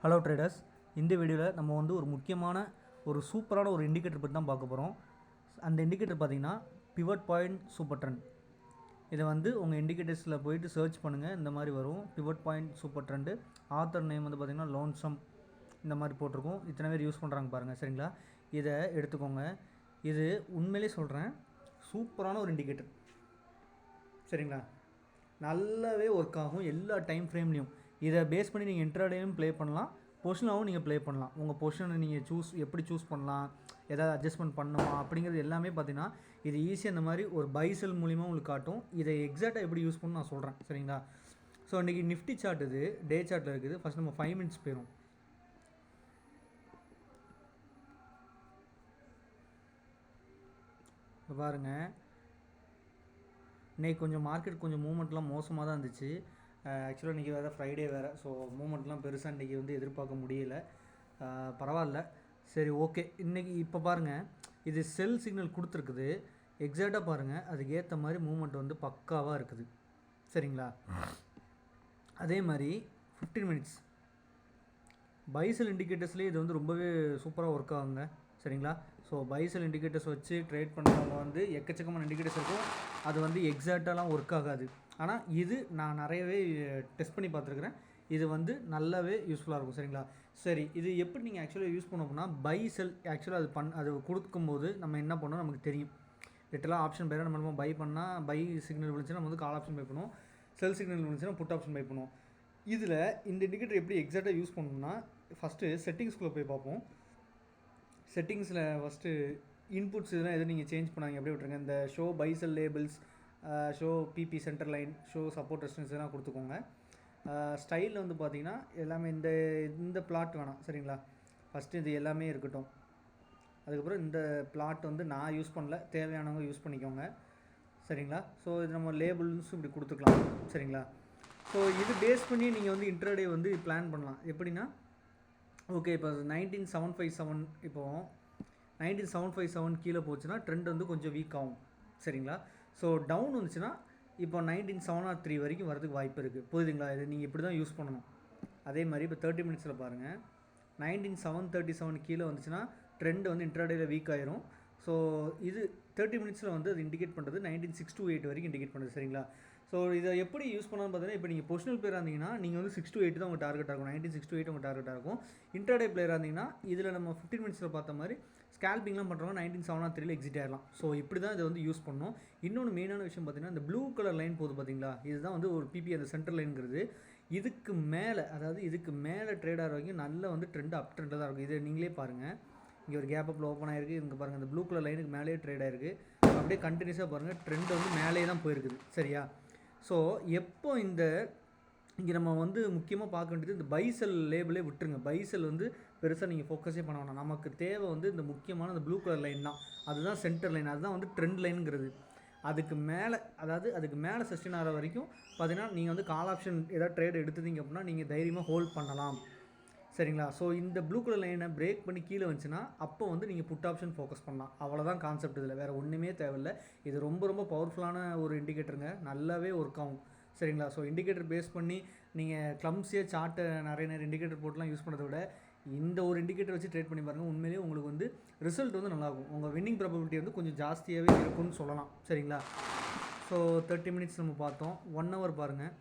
Hello traders, இந்த வீடியோவில் நம்ம வந்து ஒரு முக்கியமான ஒரு சூப்பரான ஒரு இண்டிகேட்டர் பற்றி தான் பார்க்க போகிறோம். அந்த இண்டிகேட்டர் பார்த்தீங்கன்னா பிவட் பாயிண்ட் சூப்பர் ட்ரெண்ட். இதை வந்து உங்கள் இண்டிகேட்டர்ஸில் போயிட்டு சர்ச் பண்ணுங்கள், இந்த மாதிரி வரும் pivot point super trend. Author name வந்து பார்த்திங்கன்னா லோன்சம் இந்த மாதிரி போட்டிருக்கோம். இத்தனை பேர் யூஸ் பண்ணுறாங்க பாருங்கள், சரிங்களா? இதை எடுத்துக்கோங்க. இது உண்மையிலே சொல்கிறேன், சூப்பரான ஒரு இண்டிகேட்டர், சரிங்களா? நல்லாவே ஒர்க் ஆகும் எல்லா டைம் ஃப்ரேம்லேயும். இதை பேஸ் பண்ணி நீங்கள் இன்ட்ராடேயும் ப்ளே பண்ணலாம், பொசிஷனாகவும் நீங்கள் ப்ளே பண்ணலாம். உங்கள் பொசிஷனை நீங்கள் எப்படி சூஸ் பண்ணலாம், ஏதாவது அட்ஜஸ்ட்மெண்ட் பண்ணுமா அப்படிங்கிறது எல்லாமே பார்த்தீங்கன்னா இது ஈஸியாக இந்த மாதிரி ஒரு பை செல் மூலிமா உங்களுக்கு காட்டும். இதை எக்ஸாக்டாக எப்படி யூஸ் பண்ணணும் நான் சொல்கிறேன், சரிங்களா? ஸோ இன்றைக்கி நிஃப்டி சார்ட் இது டே சார்ட்டில் இருக்குது. ஃபஸ்ட் நம்ம 5 மினிட்ஸ் போயிடும். இப்போ பாருங்கள், இன்றைக்கி கொஞ்சம் மார்க்கெட் கொஞ்சம் மூவ்மெண்ட்லாம் மோசமாக தான் இருந்துச்சு. ஆக்சுவலாக இன்றைக்கி வேறு ஃப்ரைடே வேறு, ஸோ மூமெண்ட்லாம் பெருசாக இன்றைக்கி வந்து எதிர்பார்க்க முடியல. பரவாயில்ல, சரி ஓகே. இன்றைக்கி இப்போ பாருங்கள், இது செல் சிக்னல் கொடுத்துருக்குது. எக்ஸாக்டாக பாருங்கள், அதுக்கு ஏற்ற மாதிரி மூமெண்ட் வந்து பக்காவாக இருக்குது, சரிங்களா? அதே மாதிரி 15 மினிட்ஸ் பைசல் இண்டிகேட்டர்ஸ்லேயே இது வந்து ரொம்பவே சூப்பராக ஒர்க் ஆகுங்க, சரிங்களா? ஸோ பைசல் இண்டிகேட்டர்ஸ் வச்சு ட்ரேட் பண்ணுறவங்க வந்து எக்கச்சக்கமான இண்டிகேட்டர்ஸ் இருக்கும், அது வந்து எக்ஸாக்டாலாம் ஒர்க் ஆகாது. ஆனால் இது நான் நிறையவே டெஸ்ட் பண்ணி பார்த்துருக்குறேன், இது வந்து நல்லாவே யூஸ்ஃபுல்லாக இருக்கும், சரிங்களா? சரி, இது எப்படி நீங்கள் ஆக்சுவலாக யூஸ் பண்ணோம்னா பை செல் ஆக்சுவலாக அது கொடுக்கும்போது நம்ம என்ன பண்ணோம் நமக்கு தெரியும். லிட்டலாக ஆப்ஷன் பேர் நம்ம பை பண்ணால் பை சிக்னல் விழுந்துச்சுன்னா நம்ம வந்து கால் ஆப்ஷன் பை பண்ணுவோம், செல் சிக்னல் விழுந்துச்சுன்னா புட் ஆப்ஷன் பை பண்ணுவோம். இதில் இந்த இண்டிகேட்டர் எப்படி எக்ஸாக்டாக யூஸ் பண்ணணும்னா ஃபஸ்ட்டு செட்டிங்ஸ்குள்ளே போய் பார்ப்போம். செட்டிங்ஸில் ஃபஸ்ட்டு இன்புட்ஸ் இதெல்லாம் எதுவும் நீங்கள் சேஞ்ச் பண்ணாங்க அப்படியே விட்ருங்க. இந்த ஷோ பைசல் labels, show PP center line, show support resistance இதெல்லாம் கொடுத்துக்கோங்க. ஸ்டைலில் வந்து பார்த்தீங்கன்னா எல்லாமே இந்த பிளாட் வேணாம், சரிங்களா? ஃபஸ்ட்டு இது எல்லாமே இருக்கட்டும். அதுக்கப்புறம் இந்த பிளாட் வந்து நான் யூஸ் பண்ணல, தேவையானவங்க யூஸ் பண்ணிக்கோங்க, சரிங்களா? ஸோ இது நம்ம லேபிள்ஸும் இப்படி கொடுத்துக்கலாம், சரிங்களா? ஸோ இது பேஸ் பண்ணி நீங்கள் வந்து இன்ட்ராடே வந்து பிளான் பண்ணலாம். எப்படின்னா, ஓகே, இப்போ 19757 இப்போது 19757 கீழே போச்சுன்னா ட்ரெண்ட் வந்து கொஞ்சம் வீக் ஆகும், சரிங்களா? ஸோ டவுன் வந்துச்சுன்னா இப்போ 19703 வரைக்கும் வரதுக்கு வாய்ப்பு இருக்குது, புரியுதுங்களா? இது நீங்கள் இப்படி தான் யூஸ் பண்ணணும். அதே மாதிரி இப்போ 30 மினிட்ஸில் பாருங்கள், 19737 கீழே வந்துச்சுன்னா ட்ரெண்ட் வந்து இன்ட்ராடேயில் வீக் ஆயிரும். ஸோ இது 30 மினிட்ஸில் வந்து அது இண்டிகேட் பண்ணுறது 19628 வரைக்கும் இண்டிகேட் பண்ணுறது, சரிங்களா? ஸோ இதை எப்படி யூஸ் பண்ணாலும் பார்த்தீங்கன்னா, இப்போ நீங்கள் பொசிஷனல் பிளேயராக இருந்தீங்கன்னா நீங்கள் வந்து 628 தான் உங்கள் டார்கெட்டாக இருக்கும், 19628 உங்கள் டார்கெட்டாக இருக்கும். இன்ட்ராடே பிளேயராக இருந்தீங்கன்னா இதில் நம்ம 15 மினிட்ஸில் பார்த்த மாதிரி ஸ்கேல்பிங்லாம் பண்ணுறவங்க 19703 எக்ஸிட் ஆகிடலாம். ஸோ இப்படி தான் இதை வந்து யூஸ் பண்ணணும். இன்னொன்று மெயினான விஷயம் பார்த்தீங்கன்னா, இந்த ப்ளூ கலர் லைன் போகுது பார்த்தீங்களா, இதுதான் வந்து ஒரு பிபி அந்த சென்டர் லைனுங்கிறது. இதுக்கு மேலே, அதாவது இதுக்கு மேலே ட்ரேட் ஆகிற வரைக்கும் நல்ல வந்து ட்ரெண்ட் அப் ட்ரெண்டில் தான் இருக்கும். இதை நீங்களே பாருங்கள், இங்கே ஒரு கேப் அப்பில் ஓப்பன் ஆகிருக்கு, இங்கே பாருங்கள் அந்த ப்ளூ கலர் லைனுக்கு மேலேயே ட்ரேட் ஆகிருக்கு. அப்படியே கண்டினியூஸாக பாருங்கள் ட்ரெண்ட் வந்து மேலே தான் போயிருக்குது, சரியா? ஸோ எப்போ இங்கே நம்ம வந்து முக்கியமாக பார்க்க வேண்டியது இந்த பைசெல் லேபிளே விட்டுருங்க. பைசெல் வந்து பெருசாக நீங்கள் ஃபோக்கஸே பண்ண வேணாம். நமக்கு தேவை வந்து இந்த முக்கியமான இந்த ப்ளூ கலர் லைன் தான், அதுதான் சென்டர் லைன், அதுதான் வந்து ட்ரெண்ட் லைனுங்கிறது. அதுக்கு மேலே, அதாவது அதுக்கு மேலே சஸ்டெயின் ஆகிற வரைக்கும் பார்த்தீங்கன்னா நீங்கள் வந்து கால் ஆப்ஷன் ஏதாவது ட்ரேட் எடுத்துட்டீங்க அப்படின்னா நீங்கள் தைரியமாக ஹோல்ட் பண்ணலாம், சரிங்களா? ஸோ இந்த ப்ளூ கலர் லைனை பிரேக் பண்ணி கீழே வந்துச்சுன்னா அப்போ வந்து நீங்கள் புட் ஆப்ஷன் ஃபோக்கஸ் பண்ணலாம். அவ்வளோதான் கான்செப்ட், இதில் வேறு ஒன்றுமே தேவையில்லை. இது ரொம்ப ரொம்ப பவர்ஃபுல்லான ஒரு இண்டிகேட்டருங்க, நல்லாவே ஒர்க் ஆகும், சரிங்களா? ஸோ இண்டிகேட்டர் பேஸ் பண்ணி நீங்கள் கிளம்ஸியாக சார்ட்டை நிறைய இண்டிகேட்டர் போட்டுலாம் யூஸ் பண்ணுறத விட இந்த ஒரு இண்டிகேட்டர் வச்சு ட்ரேட் பண்ணி பாருங்கள், உண்மையிலேயே உங்களுக்கு வந்து ரிசல்ட் வந்து நல்லாயிருக்கும். உங்கள் வின்னிங் ப்ராபபிலிட்டி வந்து கொஞ்சம் ஜாஸ்தியாகவே இருக்கும்னு சொல்லலாம், சரிங்களா? ஸோ 30 மினிட்ஸ் நம்ம பார்த்தோம். 1 ஹவர் பாருங்கள்.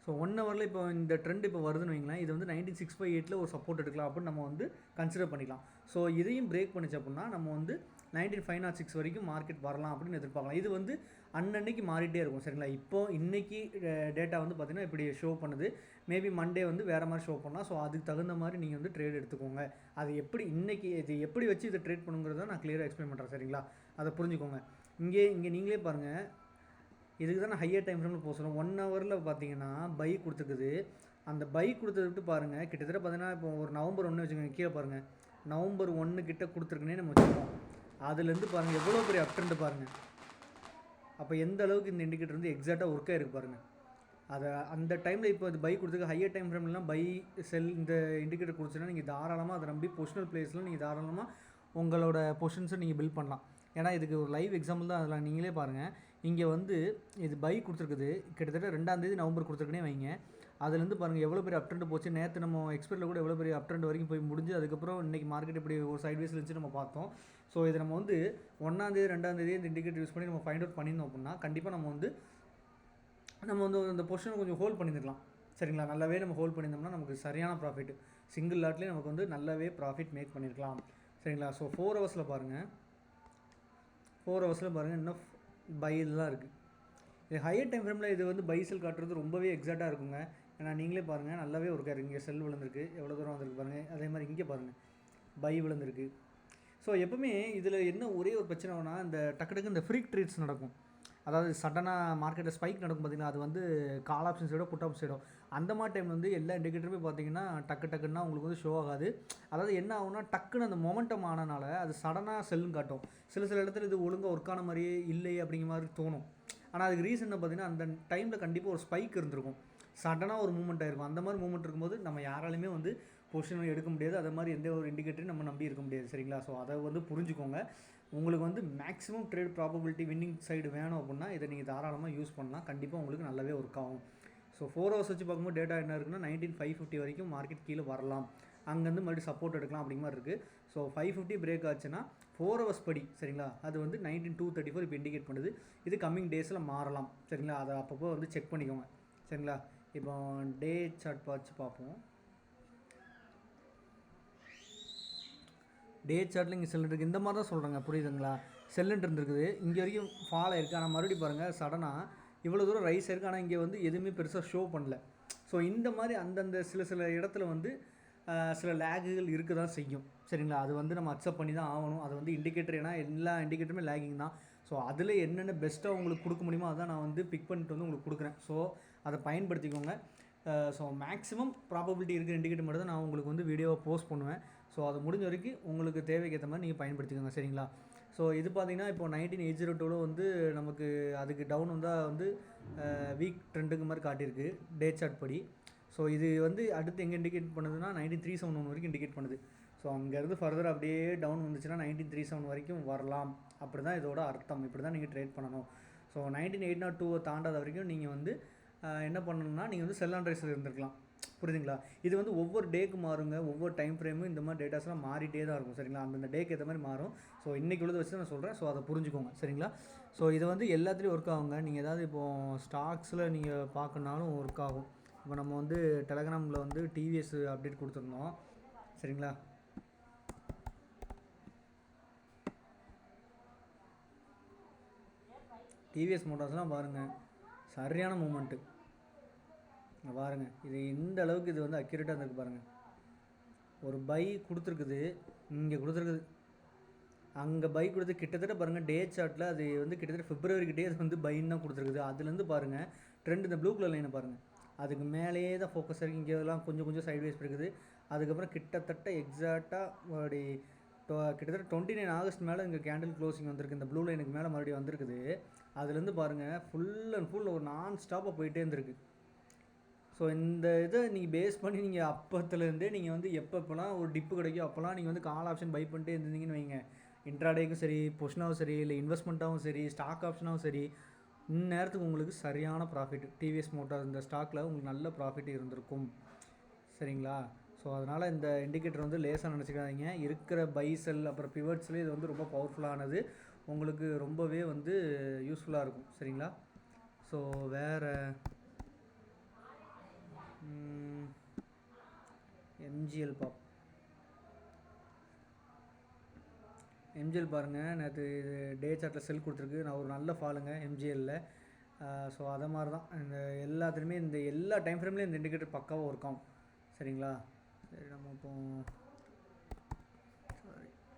ஸோ 1 ஹவரில் இப்போ இந்த ட்ரெண்ட் இப்போ வருதுன்னு வைங்களேன், இது வந்து 19658 ஒரு சப்போர்ட் எடுக்கலாம் அப்படின்னு நம்ம வந்து கன்சிடர் பண்ணிக்கலாம். ஸோ இதையும் பிரேக் பண்ணிச்சு அப்படின்னா நம்ம வந்து 19506 வரைக்கும் மார்க்கெட் வரலாம் அப்படின்னு எதிர்பார்க்கலாம். இது வந்து அன்னன்னைக்கு மாறிட்டே இருக்கும், சரிங்களா? இப்போது இன்றைக்கி டேட்டா வந்து பார்த்திங்கன்னா இப்படி ஷோ பண்ணுது, மேபி மண்டே வந்து வேறு மாதிரி ஷோ பண்ணலாம். ஸோ அதுக்கு தகுந்த மாதிரி நீங்கள் வந்து ட்ரேட் எடுத்துக்கோங்க. அது எப்படி இன்றைக்கி இது எப்படி வச்சு இதை ட்ரேட் பண்ணுங்கிறத நான் கிளியராக எக்ஸ்பிளைன் பண்ணுறேன், சரிங்களா? அதை புரிஞ்சுக்கோங்க. இங்கே நீங்களே பாருங்கள், இதுக்கு தான் நான் ஹையர் டைம் ஃப்ரேமில் போக சொல்லுவேன். 1 ஹவரில் பார்த்தீங்கன்னா பை கொடுத்துருக்குது. அந்த பை கொடுத்தது விட்டு பாருங்கள், கிட்டத்தட்ட பார்த்தீங்கன்னா இப்போ ஒரு நவம்பர் 1 வச்சுக்கோங்க, கீழே பாருங்கள், நவம்பர் 1 கிட்ட கொடுத்துருக்குன்னே நம்ம வச்சுருக்கோம். அதுலேருந்து பாருங்கள் எவ்வளோ பெரிய அப் ட்ரெண்ட் பாருங்கள். அப்போ எந்த அளவுக்கு இந்த இண்டிகேட்டர் வந்து எக்ஸாக்டாக ஒர்க் ஆகிருக்கு பாருங்கள். அதை அந்த டைமில் இப்போ அது பை கொடுத்துருக்கு. ஹையர் டைம் ஃப்ரேம்லாம் பை செல் இந்த இண்டிகேட்டர் கொடுத்துன்னா நீங்கள் தாராளமாக அதை நம்பி பொசிஷனல் பிளேஸில் நீங்கள் தாராளமாக உங்களோட பொசிஷன்ஸை நீங்கள் பில்ட் பண்ணலாம். ஏன்னா இதுக்கு ஒரு லைவ் எக்ஸாம்பிள் தான், அதில் நீங்களே பாருங்கள். இங்கே வந்து இது பை கொடுத்துருக்குது, கிட்டத்தட்ட 2ஆம் தேதி நவம்பர் கொடுத்துருக்குனே வைங்க. அதுலேருந்து பாருங்கள் எவ்வளோ பெரிய அப் ட்ரெண்ட் போச்சு. நேற்று நம்ம எக்ஸ்பெக்ட்டில் கூட எவ்வளோ பெரிய அப் ட்ரெண்ட் வரைக்கும் போய் முடிஞ்சு அதுக்கப்புறம் இன்றைக்கி மார்க்கெட் இப்படி ஒரு சைட்வேஸ் இருந்துச்சு நம்ம பார்த்தோம். ஸோ இதை நம்ம வந்து 1ஆம் தேதி 2ஆம் தேதி இந்த இண்டிகேட்டர் யூஸ் பண்ணி நம்ம ஃபைண்ட் அவுட் பண்ணியிருந்தோம் அப்படின்னா கண்டிப்பாக நம்ம வந்து அந்த பொசிஷனை கொஞ்சம் ஹோல்ட் பண்ணியிருக்கலாம். சரிங்களா, நல்லாவே நம்ம ஹோல்ட் பண்ணியிருந்தோம்னா நமக்கு சரியான ப்ராஃபிட் சிங்கிள் லாட்லேயே நமக்கு வந்து நல்லாவே ப்ராஃபிட் மேக் பண்ணியிருக்கலாம். சரிங்களா, ஸோ 4 ஹவர்ஸில் பாருங்கள், 4 ஹவர்ஸில் பாருங்கள் இன்னும் பையில் தான் இருக்குது. இது ஹையர் டைம் ஃப்ரேமில் இது வந்து பை செல் காட்டுறது ரொம்பவே எக்ஸாக்டாக இருக்குங்க. ஏன்னா நீங்களே பாருங்கள் நல்லாவே ஒரு இங்கே செல் விழுந்திருக்கு, எவ்வளோ தூரம் வந்திருக்கு பாருங்கள். அதே மாதிரி இங்கே பாருங்கள் பை விழுந்திருக்கு. ஸோ எப்பவுமே இதில் என்ன ஒரே ஒரு பிரச்சனைனா இந்த டக்கு இந்த ஃப்ரீக் ட்ரேட்ஸ் நடக்கும். அதாவது சடனாக மார்க்கெட்டில் ஸ்பைக் நடக்கும் பார்த்திங்கன்னா, அது வந்து கால் ஆப்ஷன் சைடோ புட் ஆப்ஷன் சைடோ அந்த மாதிரி டைம் வந்து எல்லா இண்டிகேட்டருமே பார்த்திங்கன்னா டக்குன்னா உங்களுக்கு வந்து ஷோ ஆகாது. அதாவது என்ன ஆகுனா டக்குன்னு அந்த மொமெண்டம் ஆனனால அது சடனாக செல்லுன்னு காட்டும். சில இடத்துல இது ஒழுங்காக ஒர்க்கான மாதிரியே இல்லை அப்படிங்கிற மாதிரி தோணும். ஆனால் அதுக்கு ரீசன் பார்த்திங்கன்னா அந்த டைமில் கண்டிப்பாக ஒரு ஸ்பைக் இருந்திருக்கும், சடனாக ஒரு மூவ்மெண்ட் ஆகிருக்கும். அந்த மாதிரி மூவ்மெண்ட் இருக்கும்போது நம்ம யாராலையுமே வந்து பொசிஷன் எடுக்க முடியாது. அது மாதிரி எந்த ஒரு இண்டிகேட்டரையும் நம்ம நம்பி இருக்க முடியாது. சரிங்களா, ஸோ அதை வந்து புரிஞ்சுக்கோங்க. உங்களுக்கு வந்து maximum trade probability winning side வேணும் அப்படின்னா இதை நீங்கள் தாராளமாக யூஸ் பண்ணலாம். கண்டிப்பாக உங்களுக்கு நல்லாவே ஒர்க் ஆகும். ஸோ 4 ஹவர்ஸ் வச்சு பார்க்கும்போது டேட்டா என்ன இருக்குன்னா 19,550 வரைக்கும் மார்க்கெட் கீழே வரலாம், அங்கேருந்து மறுபடியும் சப்போர்ட் எடுக்கலாம் அப்படிங்கிற மாதிரி இருக்குது. ஸோ 550 பிரேக் ஆச்சுன்னா 4 ஹவர்ஸ் படி சரிங்களா, அது வந்து 19,234 இப்போ இண்டிகேட் பண்ணுது. இது கம்மிங் டேஸில் மாறலாம். சரிங்களா, அதை அப்பப்போ வந்து செக் பண்ணிக்கோங்க. சரிங்களா, இப்போ டே சார்ட் வச்சு பார்ப்போம். டே சார்ட்டில் இங்கே செல்லுன்னு இருக்குது. இந்த மாதிரி தான் சொல்கிறாங்க, புரியுதுங்களா? செல்லுன்ட்டு இருந்துருக்குது, இங்கே வரைக்கும் ஃபால் ஆயிருக்கு. ஆனால் மறுபடியும் பாருங்கள் சடனாக இவ்வளோ தூரம் ரைஸ் ஆயிருக்கு. ஆனால் இங்கே வந்து எதுவுமே பெருசாக ஷோ பண்ணல. ஸோ இந்த மாதிரி அந்தந்த சில இடத்துல வந்து சில லேகுகள் இருக்க தான் செய்யும். சரிங்களா, அது வந்து நம்ம அக்செப்ட் பண்ணி தான் ஆகணும். அது வந்து இண்டிகேட்டர், ஏன்னா எல்லா இண்டிகேட்டருமே லேகிங் தான். ஸோ அதில் என்னென்ன பெஸ்ட்டாக உங்களுக்கு கொடுக்க முடியுமோ அதான் நான் வந்து பிக் பண்ணிட்டு வந்து உங்களுக்கு கொடுக்குறேன். ஸோ அதை பயன்படுத்திக்கோங்க. ஸோ மேக்ஸிமம் ப்ராபபிலிட்டி இருக்கிற இண்டிகேட்டர் மட்டும் தான் நான் உங்களுக்கு வந்து வீடியோவை போஸ்ட் பண்ணுவேன். ஸோ அது முடிஞ்ச வரைக்கும் உங்களுக்கு தேவைக்கு ஏற்ற மாதிரி நீங்கள் பயன்படுத்திக்கோங்க. சரிங்களா, ஸோ இது பார்த்தீங்கன்னா இப்போ 19,802 வந்து நமக்கு அதுக்கு டவுன் வந்தால் வந்து வீக் ட்ரெண்டுக்கு மாதிரி காட்டியிருக்கு டே சார்ட் படி. ஸோ இது வந்து அடுத்து எங்கே இண்டிகேட் பண்ணுதுன்னா 19,371 வரைக்கும் இண்டிகேட் பண்ணுது. ஸோ அங்கேருந்து ஃபர்தர் அப்படியே டவுன் வந்துச்சுன்னா 19,371 வரைக்கும் வரலாம். அப்படி தான் இதோட அர்த்தம். இப்படி தான் நீங்கள் ட்ரேட் பண்ணணும். ஸோ 19,802 தாண்டாத வரைக்கும் நீங்கள் வந்து என்ன பண்ணணும்னா நீங்கள் வந்து செல் அண்ட் ரைஸில் இருந்திருக்கலாம். புரியுதுங்களா, இது வந்து ஒவ்வொரு டேக்கு மாறுங்க, ஒவ்வொரு டைம் ஃப்ரேமும் இந்த மாதிரி டேட்டாஸ்லாம் மாறிட்டே தான் இருக்கும். சரிங்களா, அந்தந்த டேக்கு ஏற்ற மாதிரி மாறும். ஸோ இன்றைக்கி உள்ளதை வச்சு நான் சொல்கிறேன். ஸோ அதை புரிஞ்சுக்கோங்க. சரிங்களா, ஸோ இது வந்து எல்லாத்துலேயும் ஒர்க் ஆகுங்க. நீங்கள் ஏதாவது இப்போது ஸ்டாக்ஸில் நீங்கள் பார்க்கணுனாலும் ஒர்க் ஆகும். இப்போ நம்ம வந்து டெலகிராமில் வந்து டிவிஎஸ் அப்டேட் கொடுத்துருந்தோம். சரிங்களா, டிவிஎஸ் மோட்டார்ஸ்லாம் பாருங்கள் சரியான மூமெண்ட்டு பாருங்கள். இது இந்த அளவுக்கு இது வந்து அக்யூரேட்டாக இருந்திருக்கு பாருங்கள். ஒரு பை கொடுத்துருக்குது, இங்கே கொடுத்துருக்குது, அங்கே பை கொடுத்து கிட்டத்தட்ட பாருங்கள் டே சார்ட்டில் அது வந்து கிட்டத்தட்ட பிப்ரவரிக்கிட்டே அது வந்து பைன்னு தான் கொடுத்துருக்குது. அதுலேருந்து பாருங்கள் ட்ரெண்ட் இந்த ப்ளூ கலர் லைனை பாருங்கள், அதுக்கு மேலேயே தான் ஃபோக்கஸ் இருக்குது. இங்கே எல்லாம் கொஞ்சம் சைட்வேஸ் இருக்குது. அதுக்கப்புறம் கிட்டத்தட்ட எக்ஸாக்டாக அப்படி கிட்டத்தட்ட 29 ஆகஸ்ட் மேலே இங்கே கேண்டில் க்ளோசிங் வந்திருக்கு. இந்த ப்ளூ லைனுக்கு மேலே மறுபடியும் வந்திருக்குது. அதுலேருந்து பாருங்கள் ஃபுல் அண்ட் ஃபுல் ஒரு நான் ஸ்டாப்பாக போயிட்டே இருந்திருக்கு. ஸோ இந்த இதை நீங்கள் பேஸ் பண்ணி நீங்கள் அப்பத்துலேருந்தே நீங்கள் வந்து எப்போலாம் ஒரு டிப்பு கிடைக்கும் அப்போலாம் நீங்கள் வந்து கால் ஆப்ஷன் பை பண்ணிட்டே இருந்தீங்கன்னு வைங்க. இன்ட்ராடேக்கும் சரி, பொசிஷனாகவும் சரி, இல்லை இன்வெஸ்ட்மெண்ட்டாகவும் சரி, ஸ்டாக் ஆப்ஷனாகவும் சரி, இந்நேரத்துக்கு உங்களுக்கு சரியான ப்ராஃபிட் டிவிஎஸ் மோட்டார் இந்த ஸ்டாக்கில் உங்களுக்கு நல்ல ப்ராஃபிட் இருந்திருக்கும். சரிங்களா, ஸோ அதனால் இந்த இண்டிகேட்டர் வந்து லேசாக நினச்சிக்காதீங்க. இருக்கிற பை செல் அப்புறம் பிவட்ஸ்லேயே இது வந்து ரொம்ப பவர்ஃபுல்லானது, உங்களுக்கு ரொம்பவே வந்து யூஸ்ஃபுல்லாக இருக்கும். சரிங்களா, ஸோ வேறு எம்ஜிஎல் எம்ஜிஎல் பாருங்கள், நேற்று டே சார்ட்டில் செல் கொடுத்துருக்கு. நான் ஒரு நல்ல ஃபாலுங்க எம்ஜிஎல்லில். ஸோ அதை மாதிரி தான் இந்த எல்லாத்துலேயுமே இந்த எல்லா டைம் ஃப்ரேம்லேயும் இந்த இண்டிகேட்டர் பக்காவாக ஒர்க் ஆகும். சரிங்களா, சரி நம்ம இப்போ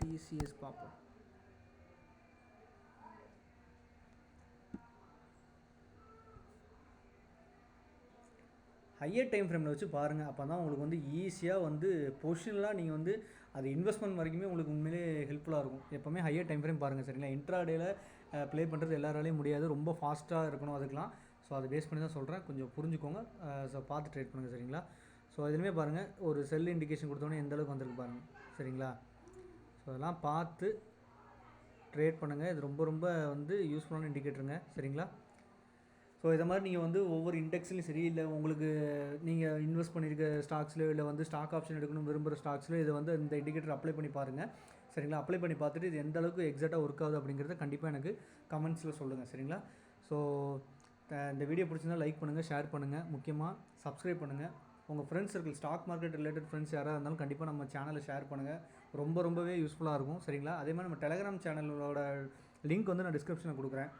டிசிஎஸ் பார்ப்போம். ஹையர் டைம் ஃப்ரேமில் வச்சு பாருங்கள். அப்போ தான் உங்களுக்கு வந்து ஈஸியாக வந்து பொசிஷனலாக நீங்கள் வந்து அது இன்வெஸ்ட்மெண்ட் வரைக்குமே உங்களுக்கு உண்மையிலே ஹெல்ப்ஃபுல்லாக இருக்கும். எப்போவுமே ஹையர் டைம் ஃப்ரேம் பாருங்கள். சரிங்களா, இன்ட்ராடேயில் ப்ளே பண்ணுறது எல்லாராலையும் முடியாது, ரொம்ப ஃபாஸ்ட்டாக இருக்கணும் அதுக்கெலாம். ஸோ அதை பேஸ் பண்ணி தான் சொல்கிறேன், கொஞ்சம் புரிஞ்சுக்கோங்க. ஸோ பார்த்து ட்ரேட் பண்ணுங்கள். சரிங்களா, ஸோ இதுலேயுமே பாருங்கள் ஒரு செல் இண்டிகேஷன் கொடுத்தோன்னே எந்த அளவுக்கு வந்திருக்கு பாருங்கள். சரிங்களா, ஸோ அதெல்லாம் பார்த்து ட்ரேட் பண்ணுங்கள். இது ரொம்ப வந்து யூஸ்ஃபுல்லான இண்டிகேட்டருங்க. சரிங்களா, ஸோ ஸோ இதை மாதிரி நீங்கள் வந்து ஒவ்வொரு இண்டெக்ஸ்லையும் சரி, இல்லை உங்களுக்கு நீங்கள் இன்வெஸ்ட் பண்ணியிருக்க ஸ்டாக்ஸ்லையோ, இல்லை வந்து ஸ்டாக் ஆப்ஷன் எடுக்கணும் விரும்புகிற ஸ்டாக்ஸ்லையோ இதை வந்து இந்த இண்டிகேட்டர் அப்ளை பண்ணி பாருங்கள். சரிங்களா? அப்ளை பண்ணி பார்த்துட்டு இது எந்த அளவுக்கு எக்ஸாக்டாக ஒர்க் ஆகுது அப்படிங்கிறத கண்டிப்பாக எனக்கு கமெண்ட்ஸில் சொல்லுங்கள். சரிங்களா? ஸோ இந்த வீடியோ பிடிச்சிருந்தால் லைக் பண்ணுங்கள், ஷேர் பண்ணுங்கள், முக்கியமாக சப்ஸ்கிரைப் பண்ணுங்கள். உங்கள் friends circle stock market related friends யாராக இருந்தாலும் கண்டிப்பாக நம்ம சேனலை ஷேர் பண்ணுங்கள். ரொம்பவே யூஸ்ஃபுல்லாக இருக்கும். சரிங்களா? அதே மாதிரி நம்ம டெலகிராம் சேனலோட லிங்க் வந்து நான் டிஸ்கிரிப்ஷனில் கொடுக்குறேன்.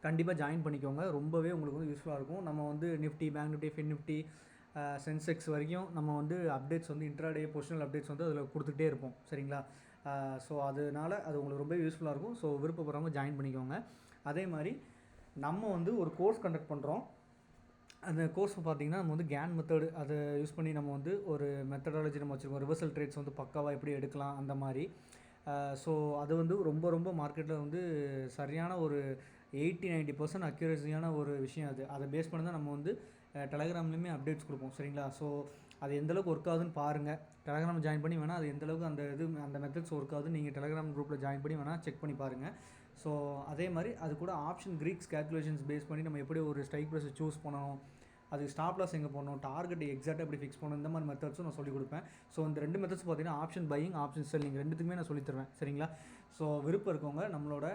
கண்டிப்பாக ஜாயின் பண்ணிக்கோங்க. ரொம்பவே உங்களுக்கு வந்து யூஸ்ஃபுல்லாக இருக்கும். நம்ம வந்து Nifty, bank Nifty, fin Nifty, Sensex வரைக்கும் நம்ம வந்து அப்டேட்ஸ் வந்து இன்ட்ராடே பொசிஷனல் அப்டேட்ஸ் வந்து அதில் கொடுத்துக்கிட்டே இருப்போம். சரிங்களா? ஸோ அதனால் அது உங்களுக்கு ரொம்ப யூஸ்ஃபுல்லாக இருக்கும். ஸோ விருப்பப்படுறவங்க ஜாயின் பண்ணிக்கோங்க. அதே மாதிரி நம்ம வந்து ஒரு கோர்ஸ் கண்டக்ட் பண்ணுறோம். அந்த கோர்ஸ் பார்த்திங்கன்னா நம்ம வந்து கேன் மெத்தடு அதை யூஸ் பண்ணி நம்ம வந்து ஒரு மெத்தடாலஜி நம்ம வச்சுருக்கோம். ரிவர்சல் ட்ரேட்ஸ் வந்து பக்காவாக எப்படி எடுக்கலாம் அந்த மாதிரி. ஸோ அது வந்து ரொம்ப மார்க்கெட்டில் வந்து சரியான ஒரு 80-90% அக்யூரஸியான ஒரு விஷயம் அது. அதை பேஸ் பண்ணி தான் நம்ம வந்து டெலகிராம்லேயுமே அப்டேட்ஸ் கொடுப்போம். சரிங்களா? ஸோ அது எந்தளவுக்கு ஒர்க் ஆகுதுன்னு பாருங்கள். டெலகிராம் ஜாயின் பண்ணி வேணால் அது எந்தளவுக்கு அந்த மெத்தட்ஸ் ஒர்க் ஆகுதுன்னு நீங்கள் டெலகிராம் குரூப்பில் ஜாயின் பண்ணி வேணால் செக் பண்ணி பாருங்கள். ஸோ அதே மாதிரி அது கூட ஆப்ஷன் கிரீக்ஸ் கேல்குலேஷன்ஸ் பேஸ் பண்ணி நம்ம எப்படி ஒரு ஸ்ட்ரைக் ப்ரைஸை சூஸ் பண்ணணும், அதுக்கு ஸ்டாப் லாஸ் எங்கே போடணும், டார்கெட் எக்ஸாக்டாக எப்படி ஃபிக்ஸ் பண்ணணும், இந்த மாதிரி மெத்தட்ஸும் நான் சொல்லிக் கொடுப்பேன். ஸோ இந்த 2 மெத்தட்ஸ் பார்த்தீங்கன்னா ஆப்ஷன் பையிங், ஆப்ஷன் செல்லிங் ரெண்டுத்துக்குமே நான் சொல்லித் தருவேன். சரிங்களா? ஸோ விருப்பம் இருக்கவங்க நம்மளோட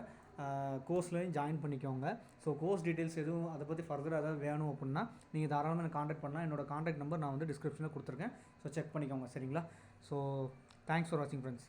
கோர்ஸ்லையும் ஜாயின் பண்ணிக்கோங்க. ஸோ கோர்ஸ் டீட்டெயில்ஸ் எதுவும் அதை பற்றி ஃபர்தராக ஏதாவது வேணும் அப்படின்னா நீங்கள் தாராளமாக எனக்கு காண்டாக்ட் பண்ணலாம். என்னோட காண்டாக்ட் நம்பர் நான் வந்து டிஸ்கிரிப்ஷனில் கொடுத்துருக்கேன். ஸோ செக் பண்ணிக்கோங்க. சரிங்களா? ஸோ தேங்க்ஸ் ஃபார் வாட்சிங் ஃப்ரெண்ட்ஸ்.